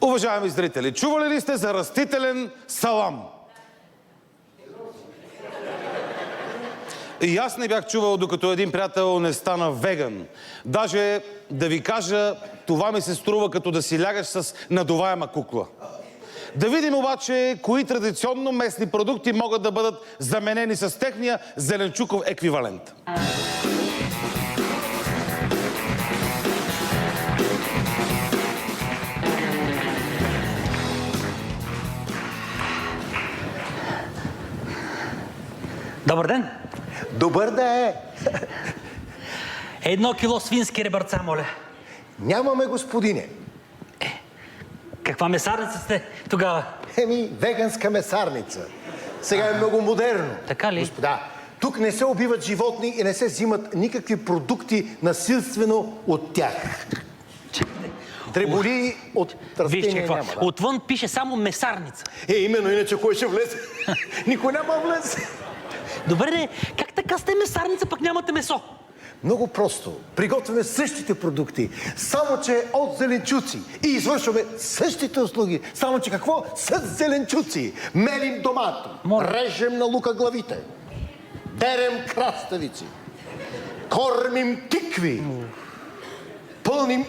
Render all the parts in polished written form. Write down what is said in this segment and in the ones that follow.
Уважаеми зрители, чували ли сте за растителен салам? И аз не бях чувал, докато един приятел не стана веган. Даже, да ви кажа, това ми се струва като да си лягаш с надуваема кукла. Да видим обаче, кои традиционно местни продукти могат да бъдат заменени с техния зеленчуков еквивалент. Добър ден! Добър ден! 1 кило свински ребърца, моля. Нямаме, господине. Каква месарница сте тогава? Веганска месарница. Сега е много модерно. Така ли? Господа, тук не се убиват животни и не се взимат никакви продукти насилствено от тях. Дреболи от растения няма. Да. Отвън пише само месарница. Именно, иначе кой ще влезе? Никой няма влезе. Добре, как така сте месарница, пък нямате месо? Много просто. Приготвяме същите продукти, само че от зеленчуци. И извършваме същите услуги, само че какво? С зеленчуци. Мелим домато, режем на лука главите, дерем краставици, кормим тикви, пълним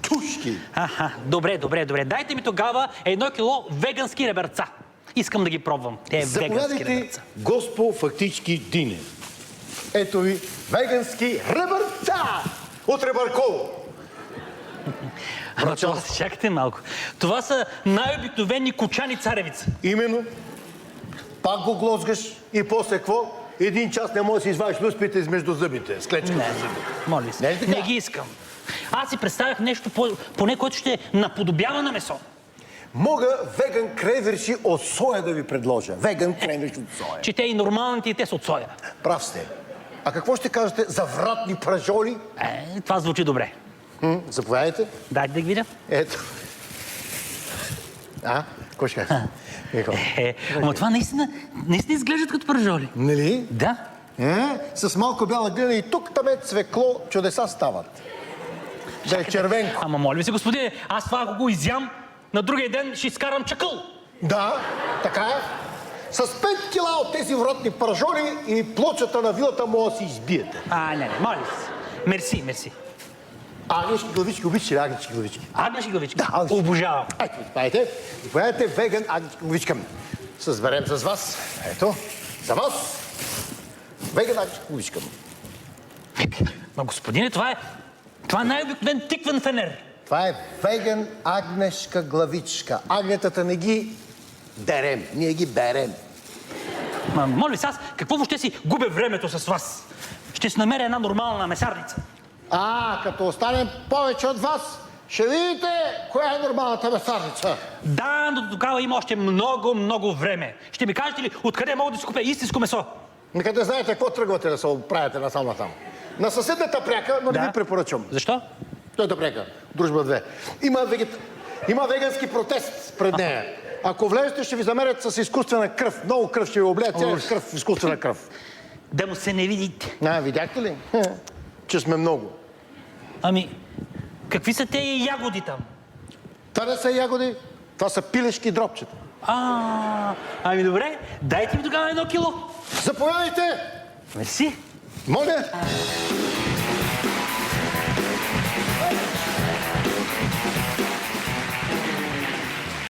чушки. Добре. Дайте ми тогава 1 кило вегански ребърца. Искам да ги пробвам. Те вегански ребърца. Госпо фактически дине. Ето ви вегански ребърца от Ребърково. Чакайте малко. Това са най-обикновени кочани царевица. Именно. Пак го глозгаш и после какво? 1 час не може да си извадиш люспите измежду зъбите. С клечката за зъби. Моля се, не ги искам. Аз си представях нещо, поне което ще наподобява на месо. Мога веган кренвирши от соя да ви предложа. Веган кренвирши от соя. Че те и нормалните, и те са от соя. Прав сте. А какво ще кажете за вратни пражоли? Това звучи добре. Заповядайте. Дайте да ги видя. Ето. Кой ще кажа? Ама това наистина изглеждат като пържоли. Нали? Да. С малко бяла глина и тук там цвекло, чудеса стават. Да е червенко. Ама моля ви се, господине, аз това ако го изям, на другия ден ще изкарам чакъл. Да, така е. С 5 кила от тези вратни пържоли и плочата на вилата може да си избиете. Не, моля ви се. Мерси. Агнешки главички, обичаш ли агнешки главички? Агнешки главички? Да, обожавам. Ето, заповядайте, веган агнешки главичка. Съзберем с вас. Ето, за вас. Веган агнешки главичка. Ма господине, това е най-обикновен тиквен фенер. Това е веган агнешка главичка. Агнетата не ги дерем, ние ги берем. Моля ви се, аз какво въобще си губя времето с вас? Ще си намеря една нормална месарница. Като останем повече от вас, ще видите коя е нормалната месарница. Да, но до тогава има още много време. Ще ми кажете ли откъде мога да си купя истинско месо? Нека да знаете какво тръгвате да се оправяте насам-натам. На съседната пряка, но не ви препоръчвам. Защо? Тойта пряка, Дружба 2. Има вегански протест пред нея. Ако влезете, ще ви замерят с изкуствена кръв. Много кръв ще ви облеят, цяла кръв, изкуствена кръв. Да му се не видите. Видяхте ли? Че сме много. Какви са те ягоди там? Това не са ягоди, това са пилешки дропчета. Добре, дайте ми тогава 1 кило. Заповядайте! Мерси. Моля!